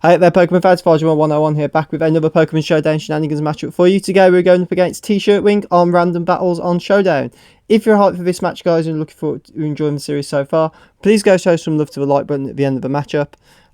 Hey there, Pokemon fans, Fargema101 here, back with another Pokemon Showdown Shenanigans matchup for you. Today we're going up against T-Shirt Wing on Random Battles on Showdown. If you're hyped for this match, guys, and looking forward to enjoying the series so far, please go show some love to the like button at the end of the matchup.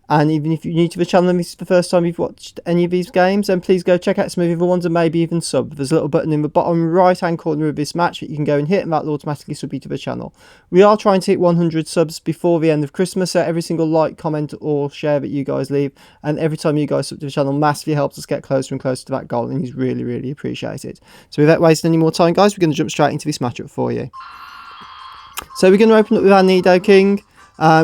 And even if you're new to the channel and this is the first time you've watched any of these games, then please go check out some of the other ones and maybe even sub. There's a little button in the bottom right hand corner of this match that you can go and hit, and that will automatically sub you to the channel. We are trying to hit 100 subs before the end of Christmas, so every single like, comment or share that you guys leave, and every time you guys sub to the channel, massively helps us get closer and closer to that goal, and is really, really appreciated. So without wasting any more time, guys, we're going to jump straight into this matchup for you. So we're going to open up with our Nidoking.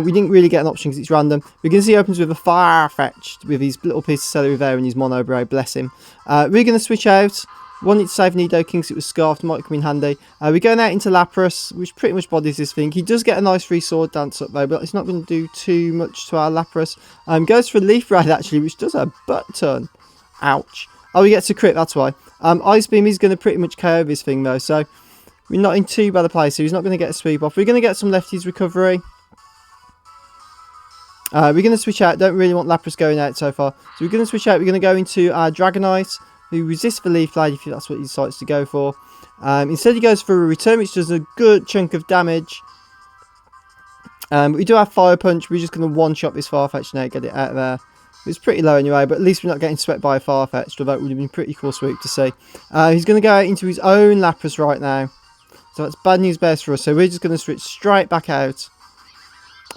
We didn't really get an option because it's random. We can see he opens with a Farfetch'd with his little piece of celery there and his Mono Braid, bless him. We're going to switch out. Wanted to save Nidoking because it was scarfed, might come in handy. We're going out into Lapras, which pretty much bodies this thing. He does get a nice free sword dance up though, but it's not going to do too much to our Lapras. Goes for a Leaf Raid actually, which does a butt ton. Ouch. Oh, he gets a crit, that's why. Ice Beam is going to pretty much KO this thing though, so we're not in too bad a place, so he's not going to get a sweep off. We're going to get some lefties recovery. We're going to switch out. Don't really want Lapras going out so far. So we're going to switch out. We're going to go into our Dragonite, who resists the Leaf Blade if that's what he decides to go for. Instead he goes for a Return, which does a good chunk of damage. We do have Fire Punch. We're just going to one-shot this Farfetch'd now, get it out of there. It's pretty low anyway, but at least we're not getting swept by a Farfetch'd, although it would have been a pretty cool sweep to see. He's going to go out into his own Lapras right now. So that's bad news bears for us. So we're just going to switch straight back out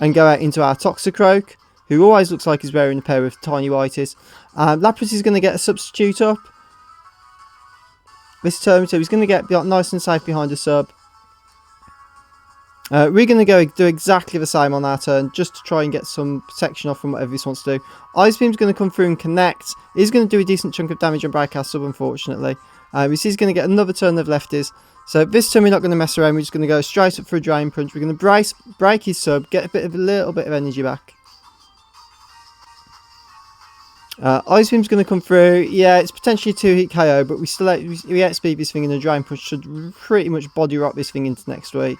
and go out into our Toxicroak, who always looks like he's wearing a pair of tiny whities. Lapras is going to get a substitute up this turn, so he's going to get nice and safe behind a sub. We're going to go do exactly the same on our turn, just to try and get some protection off from whatever this wants to do. Ice Beam's going to come through and connect. He's going to do a decent chunk of damage and break our sub, unfortunately. We see he's going to get another turn of lefties. So this time we're not going to mess around, we're just going to go straight up for a Drain Punch. We're going to break his sub, get a little bit of energy back. Ice Beam's going to come through. Yeah, it's potentially a 2-hit KO, but we outspeed this thing, and a Drain Punch should pretty much body rock this thing into next week.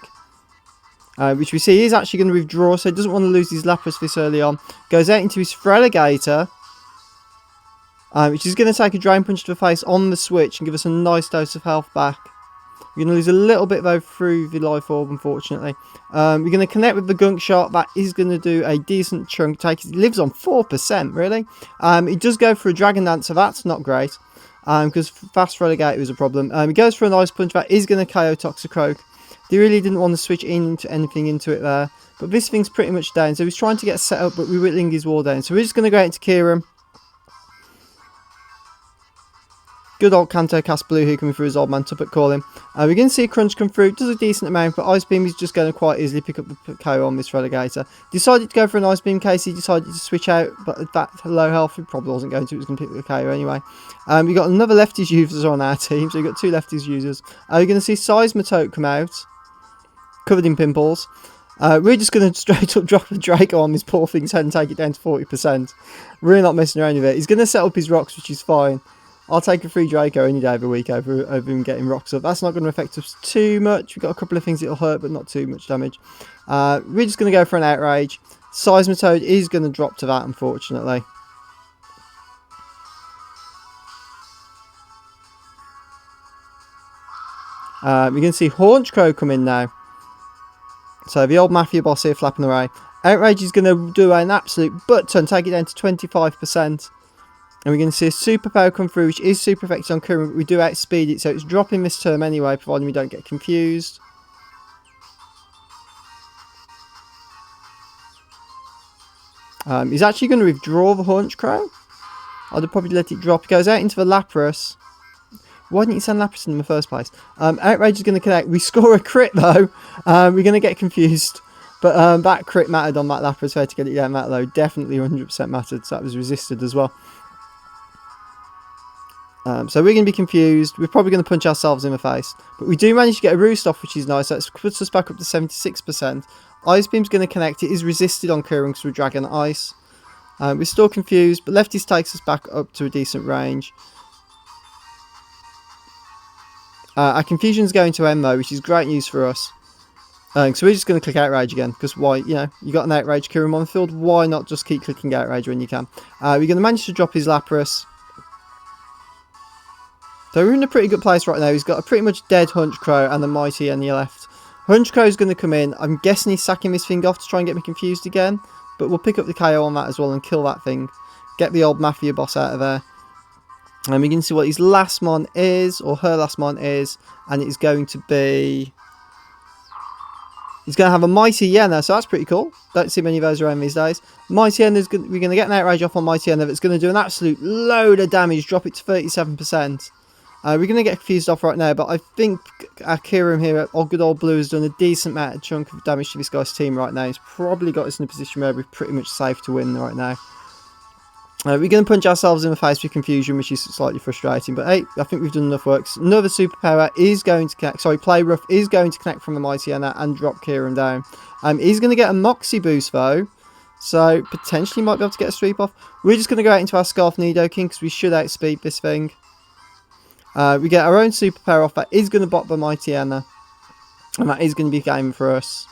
Which we see he's actually going to withdraw, so he doesn't want to lose his Lapras this early on. Goes out into his Feraligatr, which is going to take a Drain Punch to the face on the switch and give us a nice dose of health back. We're going to lose a little bit though through the Life Orb, unfortunately. We're going to connect with the Gunk Shot. That is going to do a decent chunk. He lives on 4%, really. He does go for a Dragon Dance, so that's not great. Because Fast Feraligatr was a problem. He goes for an Ice Punch. That is going to KO Toxicroak. They really didn't want to switch anything into it there. But this thing's pretty much down. So he's trying to get set up, but we're whittling his wall down. So we're just going to go out into Kyurem. Good old Kanto Cast Blue here coming through his old man Tuppet calling. We're going to see a Crunch come through. Does a decent amount, but Ice Beam is just going to quite easily pick up the KO on this Feraligatr. Decided to go for an Ice Beam case. He decided to switch out, but at that low health, he probably wasn't going to. It was going to pick up the KO anyway. We got another lefties user on our team, so we've got 2 lefties users. We're going to see Seismitoad come out, covered in pimples. We're just going to straight up drop a Draco on this poor thing's head and take it down to 40%. We're not messing around with it. He's going to set up his rocks, which is fine. I'll take a free Draco any day of the week over him getting rocks up. That's not going to affect us too much. We've got a couple of things that'll hurt, but not too much damage. We're just going to go for an Outrage. Seismitoad is going to drop to that, unfortunately. We're going to see Haunchcrow come in now. So the old Mafia boss here flapping away. Outrage is going to do an absolute butt ton, take it down to 25%. And we're going to see a Super Power come through, which is super effective on Kyurem, but we do outspeed it, so it's dropping this term anyway, providing we don't get confused. He's actually going to withdraw the Haunchcrow. I'd have probably let it drop. He goes out into the Lapras. Why didn't you send Lapras in the first place? Outrage is going to connect. We score a crit though. We're going to get confused. But that crit mattered on that Lapras fair to get it down that low. Definitely 100% mattered. So that was resisted as well. So we're going to be confused. We're probably going to punch ourselves in the face. But we do manage to get a Roost off, which is nice. That puts us back up to 76%. Ice Beam's going to connect. It is resisted on Kyurem because we're Dragon Ice. We're still confused, but Lefties takes us back up to a decent range. Our confusion's going to end though, which is great news for us. So we're just going to click Outrage again, because why, you know, you got an Outrage Kyurem on the field, why not just keep clicking Outrage when you can? We're going to manage to drop his Lapras. So we're in a pretty good place right now. He's got a pretty much dead Honchkrow and a Mighty Enya left. Honchkrow's going to come in. I'm guessing he's sacking this thing off to try and get me confused again. But we'll pick up the KO on that as well and kill that thing. Get the old Mafia boss out of there. And we can see what his last mon is, or her last mon is. And it's going to be... He's going to have a Mighty Yenna, so that's pretty cool. Don't see many of those around these days. Mighty Yenna, we're going to get an Outrage off on Mighty Yenna that's going to do an absolute load of damage, drop it to 37%. We're going to get confused off right now, but I think our Kyurem here, our good old blue, has done a decent amount of chunk of damage to this guy's team right now. He's probably got us in a position where we're pretty much safe to win right now. We're going to punch ourselves in the face with confusion, which is slightly frustrating, but hey, I think we've done enough work. Another superpower is going to connect, sorry, Play Rough is going to connect from the Mighty Yenna and drop Kyurem down. He's going to get a Moxie boost though, so potentially might be able to get a sweep off. We're just going to go out into our Scarf Nidoking because we should outspeed this thing. We get our own superpower off that is going to bot the Mighty Yenna, and that is going to be a game for us.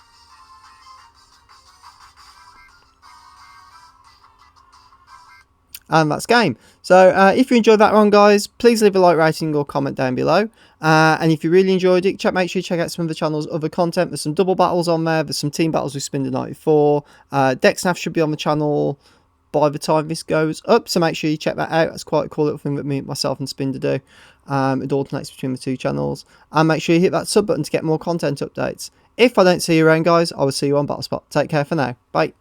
And that's game. So if you enjoyed that one, guys, please leave a like, rating or comment down below. And if you really enjoyed it, make sure you check out some of the channel's other content. There's some double battles on there. There's some team battles with Spinder 94. Dexnav should be on the channel by the time this goes up, so make sure you check that out. That's quite a cool little thing that myself and Spinder do. It alternates between the two channels. And make sure you hit that sub button to get more content updates. If I don't see you around, guys, I will see you on Battlespot. Take care for now. Bye.